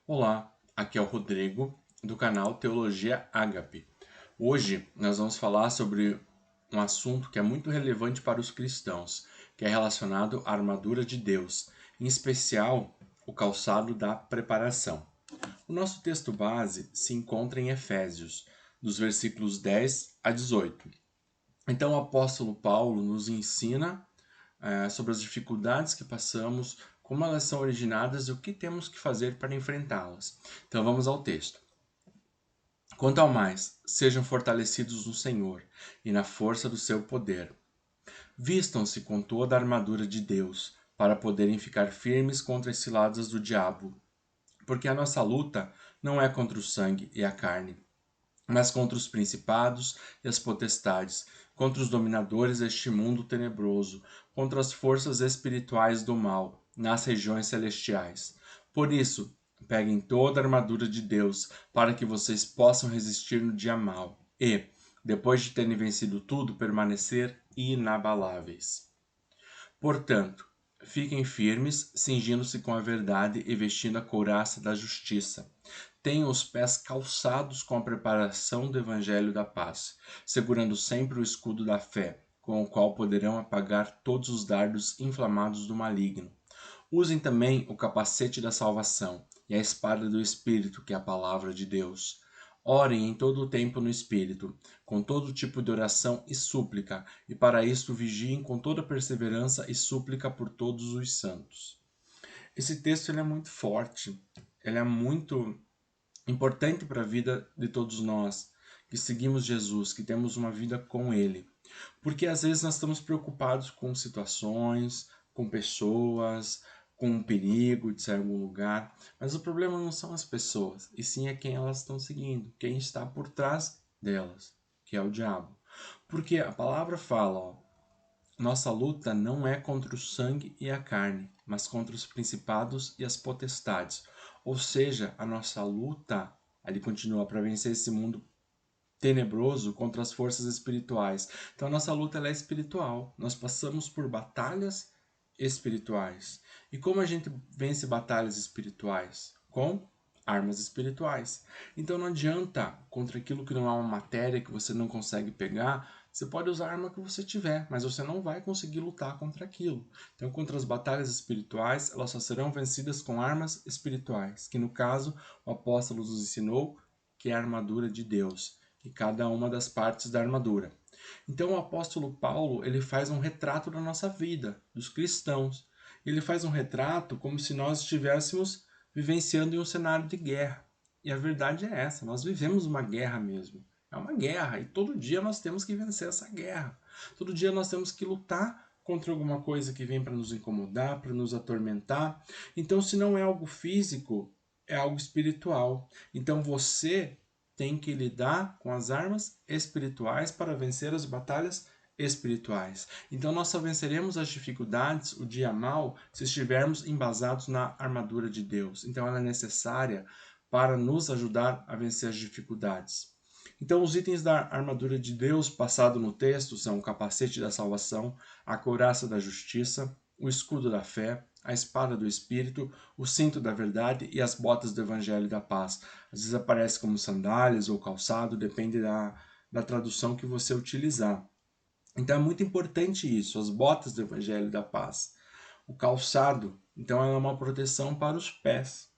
Olá, aqui é o Rodrigo, do canal Teologia Ágape. Hoje nós vamos falar sobre um assunto que é muito relevante para os cristãos, que é relacionado à armadura de Deus, em especial o calçado da preparação. O nosso texto base se encontra em Efésios, dos versículos 10 a 18. Então o apóstolo Paulo nos ensina sobre as dificuldades que passamos, como elas são originadas e o que temos que fazer para enfrentá-las. Então vamos ao texto. Quanto ao mais, sejam fortalecidos no Senhor e na força do seu poder. Vistam-se com toda a armadura de Deus, para poderem ficar firmes contra as ciladas do diabo. Porque a nossa luta não é contra o sangue e a carne, mas contra os principados e as potestades, contra os dominadores deste mundo tenebroso, contra as forças espirituais do mal, nas regiões celestiais. Por isso, peguem toda a armadura de Deus, para que vocês possam resistir no dia mau e, depois de terem vencido tudo, permanecer inabaláveis. Portanto, fiquem firmes, cingindo-se com a verdade e vestindo a couraça da justiça. Tenham os pés calçados com a preparação do evangelho da paz, segurando sempre o escudo da fé, com o qual poderão apagar todos os dardos inflamados do maligno. Usem também o capacete da salvação e a espada do Espírito, que é a palavra de Deus. Orem em todo o tempo no Espírito, com todo tipo de oração e súplica, e para isto vigiem com toda perseverança e súplica por todos os santos. Esse texto ele é muito forte, ele é muito importante para a vida de todos nós que seguimos Jesus, que temos uma vida com Ele. Porque às vezes nós estamos preocupados com situações, com pessoas, com um perigo de sair em algum lugar, mas o problema não são as pessoas, e sim é quem elas estão seguindo, quem está por trás delas, que é o diabo. Porque a palavra fala, nossa luta não é contra o sangue e a carne, mas contra os principados e as potestades. Ou seja, a nossa luta, ele continua, para vencer esse mundo tenebroso contra as forças espirituais. Então a nossa luta ela é espiritual. Nós passamos por batalhas espirituais. E como a gente vence batalhas espirituais? Com armas espirituais. Então não adianta contra aquilo que não é uma matéria que você não consegue pegar. Você pode usar a arma que você tiver, mas você não vai conseguir lutar contra aquilo. Então, contra as batalhas espirituais, elas só serão vencidas com armas espirituais, que no caso o apóstolo nos ensinou que é a armadura de Deus e cada uma das partes da armadura. Então o apóstolo Paulo ele faz um retrato da nossa vida, dos cristãos. Ele faz um retrato como se nós estivéssemos vivenciando em um cenário de guerra. E a verdade é essa, nós vivemos uma guerra mesmo. É uma guerra e todo dia nós temos que vencer essa guerra. Todo dia nós temos que lutar contra alguma coisa que vem para nos incomodar, para nos atormentar. Então, se não é algo físico, é algo espiritual. Então, você tem que lidar com as armas espirituais para vencer as batalhas espirituais. Então nós só venceremos as dificuldades, o dia mal, se estivermos embasados na armadura de Deus. Então ela é necessária para nos ajudar a vencer as dificuldades. Então os itens da armadura de Deus passado no texto são o capacete da salvação, a couraça da justiça, o escudo da fé, a espada do Espírito, o cinto da verdade e as botas do Evangelho da paz. Às vezes aparece como sandálias ou calçado, depende da tradução que você utilizar. Então é muito importante isso, as botas do Evangelho da paz. O calçado, então, ela é uma proteção para os pés.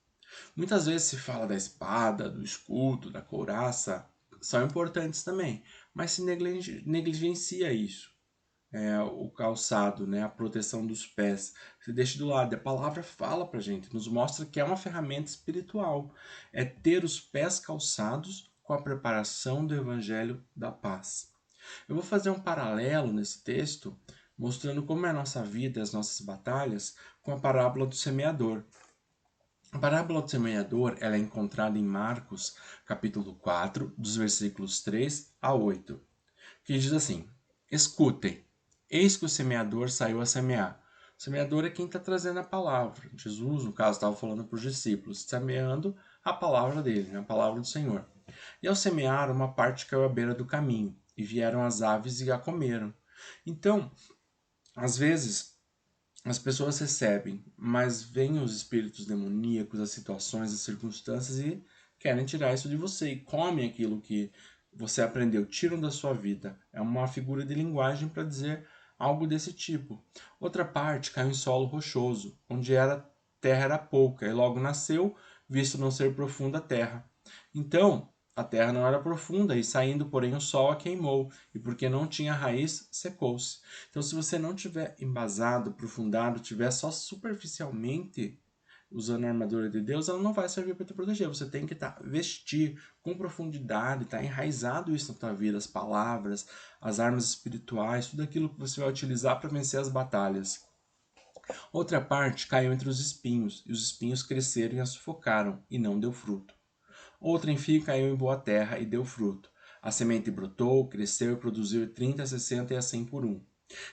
Muitas vezes se fala da espada, do escudo, da couraça, são importantes também, mas se negligencia isso o calçado, né, a proteção dos pés. Se deixa do lado. A palavra fala pra gente, nos mostra que é uma ferramenta espiritual. É ter os pés calçados com a preparação do evangelho da paz. Eu vou fazer um paralelo nesse texto, mostrando como é a nossa vida, as nossas batalhas, com a parábola do semeador. A parábola do semeador ela é encontrada em Marcos, capítulo 4, dos versículos 3 a 8, que diz assim: Escutem, eis que o semeador saiu a semear. O semeador é quem está trazendo a palavra. Jesus, no caso, estava falando para os discípulos, semeando a palavra dele, a palavra do Senhor. E ao semear, uma parte caiu à beira do caminho, e vieram as aves e a comeram. Então, às vezes, as pessoas recebem, mas vêm os espíritos demoníacos, as situações, as circunstâncias e querem tirar isso de você e comem aquilo que você aprendeu, tiram da sua vida. É uma figura de linguagem para dizer algo desse tipo. Outra parte caiu em solo rochoso, onde terra era pouca, e logo nasceu, visto não ser profunda a terra. Então, a terra não era profunda, e saindo, porém, o sol a queimou, e porque não tinha raiz, secou-se. Então, se você não tiver embasado, aprofundado, tiver só superficialmente usando a armadura de Deus, ela não vai servir para te proteger. Você tem que vestir com profundidade, enraizado isso na tua vida, as palavras, as armas espirituais, tudo aquilo que você vai utilizar para vencer as batalhas. Outra parte caiu entre os espinhos, e os espinhos cresceram e a sufocaram, e não deu fruto. Outra, enfim, caiu em boa terra e deu fruto. A semente brotou, cresceu e produziu 30, 60 e a 100 por um.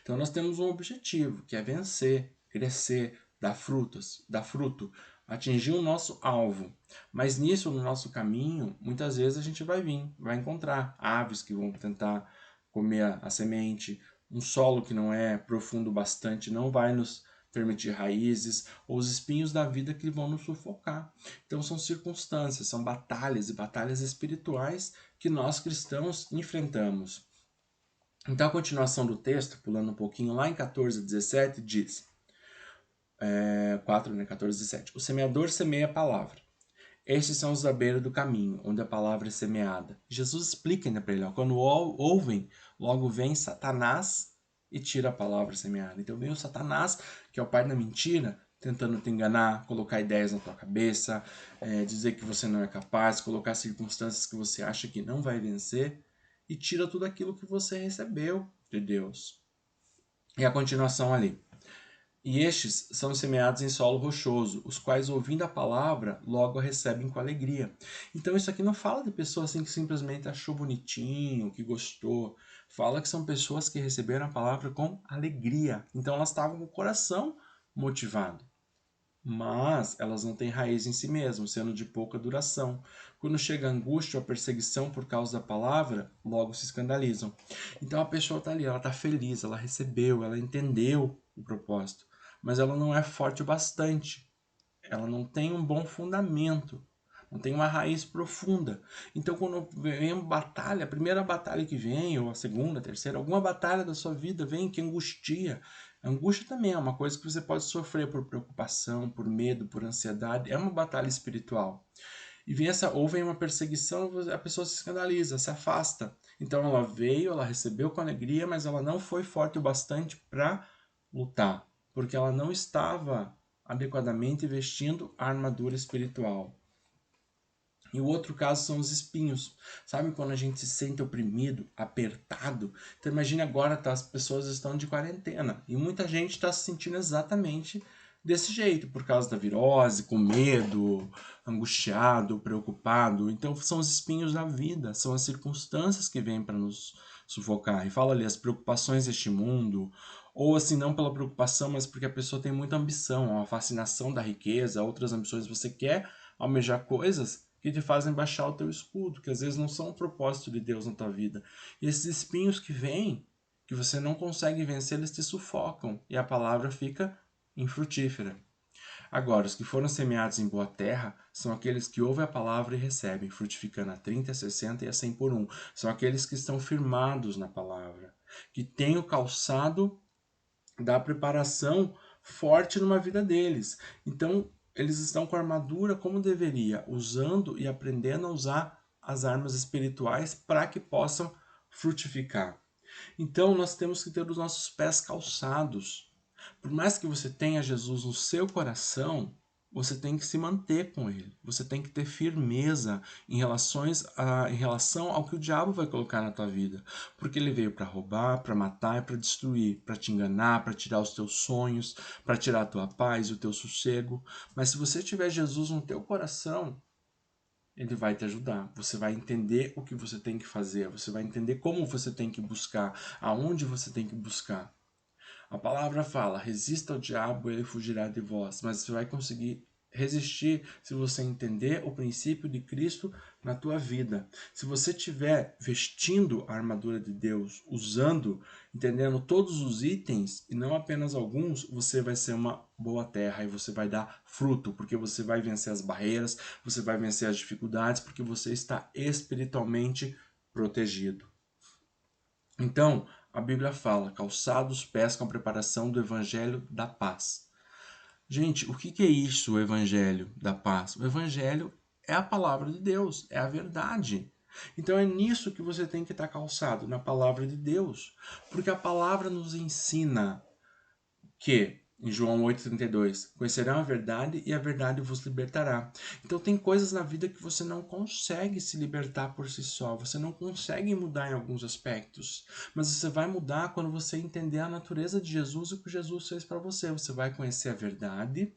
Então nós temos um objetivo, que é vencer, crescer, dar fruto, atingir o nosso alvo. Mas nisso, no nosso caminho, muitas vezes a gente vai encontrar aves que vão tentar comer a semente, um solo que não é profundo bastante não vai nos permitir raízes, ou os espinhos da vida que vão nos sufocar. Então são circunstâncias, são batalhas e batalhas espirituais que nós cristãos enfrentamos. Então a continuação do texto, pulando um pouquinho lá em 14 a 17, diz, 4, né, 14 a 17, o semeador semeia a palavra. Estes são os da beira do caminho, onde a palavra é semeada. Jesus explica ainda para ele, ó, quando ouvem, logo vem Satanás e tira a palavra semeada. Então vem o Satanás, que é o pai da mentira, tentando te enganar, colocar ideias na tua cabeça, dizer que você não é capaz, colocar circunstâncias que você acha que não vai vencer e tira tudo aquilo que você recebeu de Deus. E a continuação ali. E estes são semeados em solo rochoso, os quais, ouvindo a palavra, logo a recebem com alegria. Então, isso aqui não fala de pessoas assim que simplesmente achou bonitinho, que gostou. Fala que são pessoas que receberam a palavra com alegria. Então, elas estavam com o coração motivado. Mas elas não têm raiz em si mesmas, sendo de pouca duração. Quando chega a angústia ou a perseguição por causa da palavra, logo se escandalizam. Então a pessoa está ali, ela está feliz, ela recebeu, ela entendeu o propósito, mas ela não é forte o bastante. Ela não tem um bom fundamento, não tem uma raiz profunda. Então, quando vem uma batalha, a primeira batalha que vem, ou a segunda, a terceira, alguma batalha da sua vida vem que angustia. A angústia também é uma coisa que você pode sofrer por preocupação, por medo, por ansiedade. É uma batalha espiritual. E ou vem uma perseguição, a pessoa se escandaliza, se afasta. Então ela veio, ela recebeu com alegria, mas ela não foi forte o bastante para lutar, porque ela não estava adequadamente vestindo a armadura espiritual. E o outro caso são os espinhos. Sabe quando a gente se sente oprimido, apertado? Então imagine agora, as pessoas estão de quarentena e muita gente está se sentindo exatamente desse jeito, por causa da virose, com medo, angustiado, preocupado. Então são os espinhos da vida, são as circunstâncias que vêm para nos sufocar. E fala ali as preocupações deste mundo, ou assim, não pela preocupação, mas porque a pessoa tem muita ambição, a fascinação da riqueza, outras ambições. Você quer almejar coisas que te fazem baixar o teu escudo, que às vezes não são o propósito de Deus na tua vida. E esses espinhos que vêm, que você não consegue vencer, eles te sufocam e a palavra fica infrutífera. Agora, os que foram semeados em boa terra são aqueles que ouvem a palavra e recebem, frutificando a 30, a 60 e a 100 por um. São aqueles que estão firmados na palavra, que têm o calçado da preparação forte numa vida deles. Então, eles estão com a armadura como deveria, usando e aprendendo a usar as armas espirituais para que possam frutificar. Então, nós temos que ter os nossos pés calçados. Por mais que você tenha Jesus no seu coração, você tem que se manter com ele. Você tem que ter firmeza em relação ao que o diabo vai colocar na tua vida. Porque ele veio para roubar, para matar e para destruir, para te enganar, para tirar os teus sonhos, para tirar a tua paz e o teu sossego. Mas se você tiver Jesus no teu coração, ele vai te ajudar. Você vai entender o que você tem que fazer, você vai entender como você tem que buscar, aonde você tem que buscar. A palavra fala: resista ao diabo, ele fugirá de vós. Mas você vai conseguir resistir se você entender o princípio de Cristo na tua vida. Se você estiver vestindo a armadura de Deus, usando, entendendo todos os itens e não apenas alguns, você vai ser uma boa terra e você vai dar fruto, porque você vai vencer as barreiras, você vai vencer as dificuldades, porque você está espiritualmente protegido. Então, a Bíblia fala: calçados os pés com a preparação do evangelho da paz. Gente, o que é isso, o Evangelho da Paz? O Evangelho é a palavra de Deus, é a verdade. Então é nisso que você tem que estar calçado, na palavra de Deus. Porque a palavra nos ensina que, em João 8,32, conhecerão a verdade e a verdade vos libertará. Então tem coisas na vida que você não consegue se libertar por si só, você não consegue mudar em alguns aspectos, mas você vai mudar quando você entender a natureza de Jesus e o que Jesus fez para você. Você vai conhecer a verdade,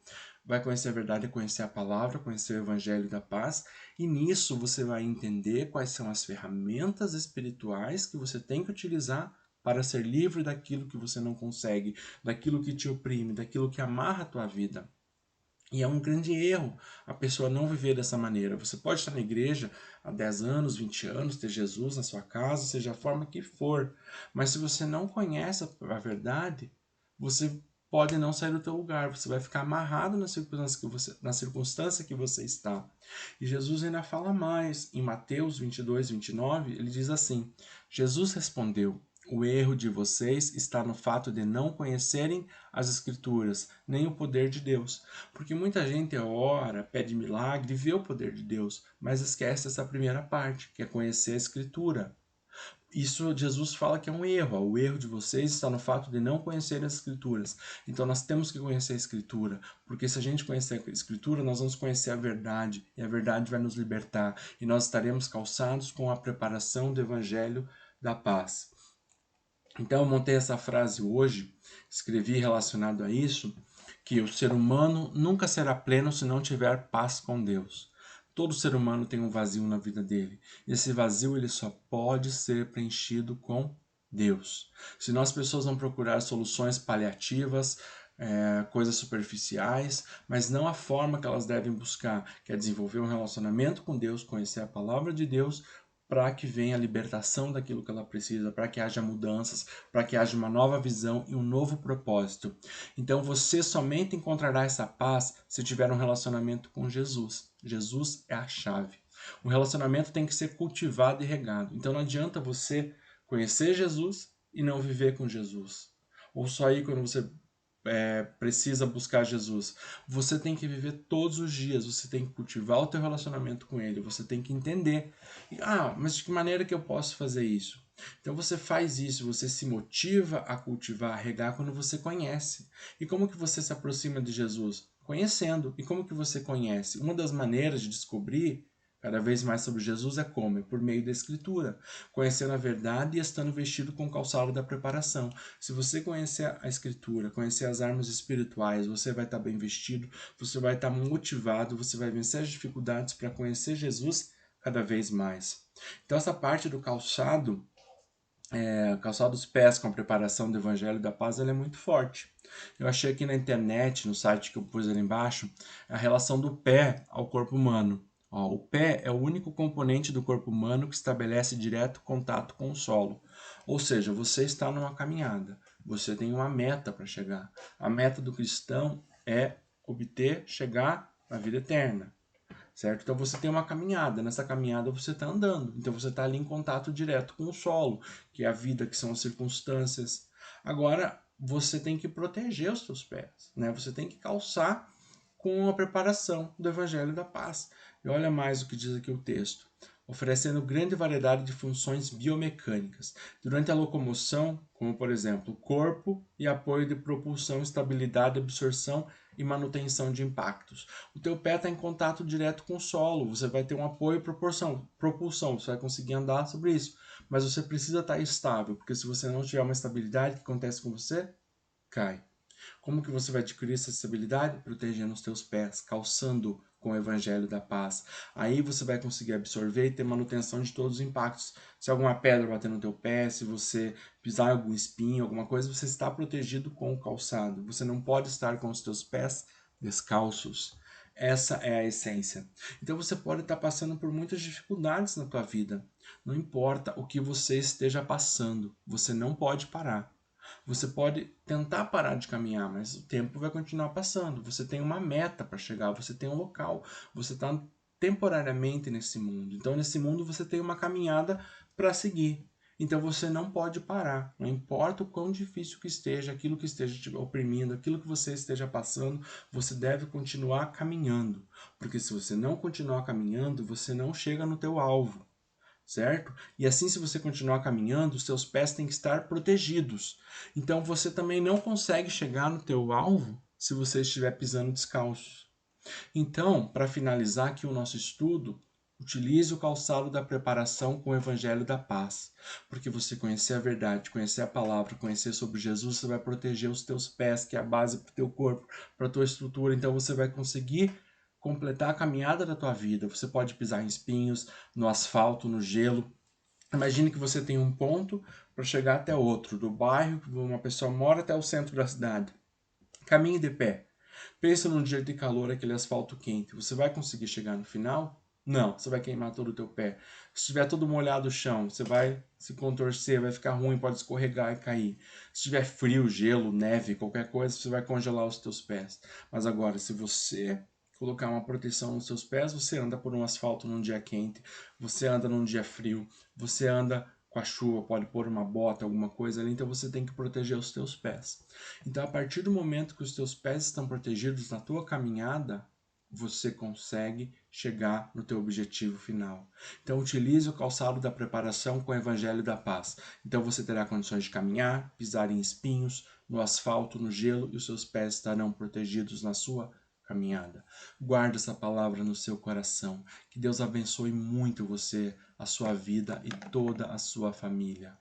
conhecer a palavra, conhecer o evangelho da paz, e nisso você vai entender quais são as ferramentas espirituais que você tem que utilizar para ser livre daquilo que você não consegue, daquilo que te oprime, daquilo que amarra a tua vida. E é um grande erro a pessoa não viver dessa maneira. Você pode estar na igreja há 10 anos, 20 anos, ter Jesus na sua casa, seja a forma que for. Mas se você não conhece a verdade, você pode não sair do teu lugar. Você vai ficar amarrado na circunstância que você está. E Jesus ainda fala mais. Em Mateus 22, 29, ele diz assim: Jesus respondeu: o erro de vocês está no fato de não conhecerem as Escrituras, nem o poder de Deus. Porque muita gente ora, pede milagre, vê o poder de Deus, mas esquece essa primeira parte, que é conhecer a Escritura. Isso Jesus fala que é um erro. O erro de vocês está no fato de não conhecerem as Escrituras. Então nós temos que conhecer a Escritura, porque se a gente conhecer a Escritura, nós vamos conhecer a verdade, e a verdade vai nos libertar, e nós estaremos calçados com a preparação do Evangelho da paz. Então eu montei essa frase hoje, escrevi relacionado a isso, que o ser humano nunca será pleno se não tiver paz com Deus. Todo ser humano tem um vazio na vida dele. E esse vazio ele só pode ser preenchido com Deus. Se nós pessoas não procurar soluções paliativas, coisas superficiais, mas não a forma que elas devem buscar, que é desenvolver um relacionamento com Deus, conhecer a palavra de Deus, para que venha a libertação daquilo que ela precisa, para que haja mudanças, para que haja uma nova visão e um novo propósito. Então você somente encontrará essa paz se tiver um relacionamento com Jesus. Jesus é a chave. O relacionamento tem que ser cultivado e regado. Então não adianta você conhecer Jesus e não viver com Jesus. Ou só ir quando você precisa buscar Jesus. Você tem que viver todos os dias, você tem que cultivar o teu relacionamento com Ele, você tem que entender. Mas de que maneira que eu posso fazer isso? Então você faz isso, você se motiva a cultivar, a regar quando você conhece. E como que você se aproxima de Jesus? Conhecendo. E como que você conhece? Uma das maneiras de descobrir cada vez mais sobre Jesus é como? É por meio da Escritura, conhecendo a verdade e estando vestido com o calçado da preparação. Se você conhecer a Escritura, conhecer as armas espirituais, você vai estar bem vestido, você vai estar motivado, você vai vencer as dificuldades para conhecer Jesus cada vez mais. Então essa parte do calçado, calçado dos pés com a preparação do Evangelho da Paz, ela é muito forte. Eu achei aqui na internet, no site que eu pus ali embaixo, a relação do pé ao corpo humano. O pé é o único componente do corpo humano que estabelece direto contato com o solo. Ou seja, você está numa caminhada, você tem uma meta para chegar. A meta do cristão é obter, chegar na vida eterna, certo? Então você tem uma caminhada, nessa caminhada você está andando, então você está ali em contato direto com o solo, que é a vida, que são as circunstâncias. Agora, você tem que proteger os seus pés, né? Você tem que calçar com a preparação do Evangelho da Paz. E olha mais o que diz aqui o texto. Oferecendo grande variedade de funções biomecânicas durante a locomoção, como por exemplo, corpo e apoio de propulsão, estabilidade, absorção e manutenção de impactos. O teu pé está em contato direto com o solo, você vai ter um apoio e propulsão, você vai conseguir andar sobre isso. Mas você precisa estar estável, porque se você não tiver uma estabilidade, o que acontece com você? Cai. Como que você vai adquirir essa estabilidade? Protegendo os teus pés, calçando com o evangelho da paz. Aí você vai conseguir absorver e ter manutenção de todos os impactos. Se alguma pedra bater no teu pé, se você pisar em algum espinho, alguma coisa, você está protegido com o calçado. Você não pode estar com os teus pés descalços. Essa é a essência. Então você pode estar passando por muitas dificuldades na tua vida. Não importa o que você esteja passando, você não pode parar. Você pode tentar parar de caminhar, mas o tempo vai continuar passando. Você tem uma meta para chegar, você tem um local, você está temporariamente nesse mundo. Então, nesse mundo, você tem uma caminhada para seguir. Então, você não pode parar. Não importa o quão difícil que esteja, aquilo que esteja te oprimindo, aquilo que você esteja passando, você deve continuar caminhando. Porque se você não continuar caminhando, você não chega no teu alvo, certo? E assim, se você continuar caminhando, os seus pés têm que estar protegidos. Então você também não consegue chegar no teu alvo se você estiver pisando descalço. Então, para finalizar aqui o nosso estudo, utilize o calçado da preparação com o evangelho da paz. Porque você conhecer a verdade, conhecer a palavra, conhecer sobre Jesus, você vai proteger os teus pés, que é a base para o teu corpo, para a tua estrutura. Então você vai conseguir completar a caminhada da tua vida. Você pode pisar em espinhos, no asfalto, no gelo. Imagine que você tem um ponto para chegar até outro, do bairro que uma pessoa mora até o centro da cidade. Caminhe de pé. Pensa num dia de calor, aquele asfalto quente. Você vai conseguir chegar no final? Não, você vai queimar todo o teu pé. Se estiver todo molhado o chão, você vai se contorcer, vai ficar ruim, pode escorregar e cair. Se tiver frio, gelo, neve, qualquer coisa, você vai congelar os teus pés. Mas agora, se você colocar uma proteção nos seus pés, você anda por um asfalto num dia quente, você anda num dia frio, você anda com a chuva, pode pôr uma bota, alguma coisa ali, então você tem que proteger os teus pés. Então, a partir do momento que os teus pés estão protegidos na tua caminhada, você consegue chegar no teu objetivo final. Então, utilize o calçado da preparação com o evangelho da paz. Então, você terá condições de caminhar, pisar em espinhos, no asfalto, no gelo, e os seus pés estarão protegidos na sua caminhada. Guarde essa palavra no seu coração. Que Deus abençoe muito você, a sua vida e toda a sua família.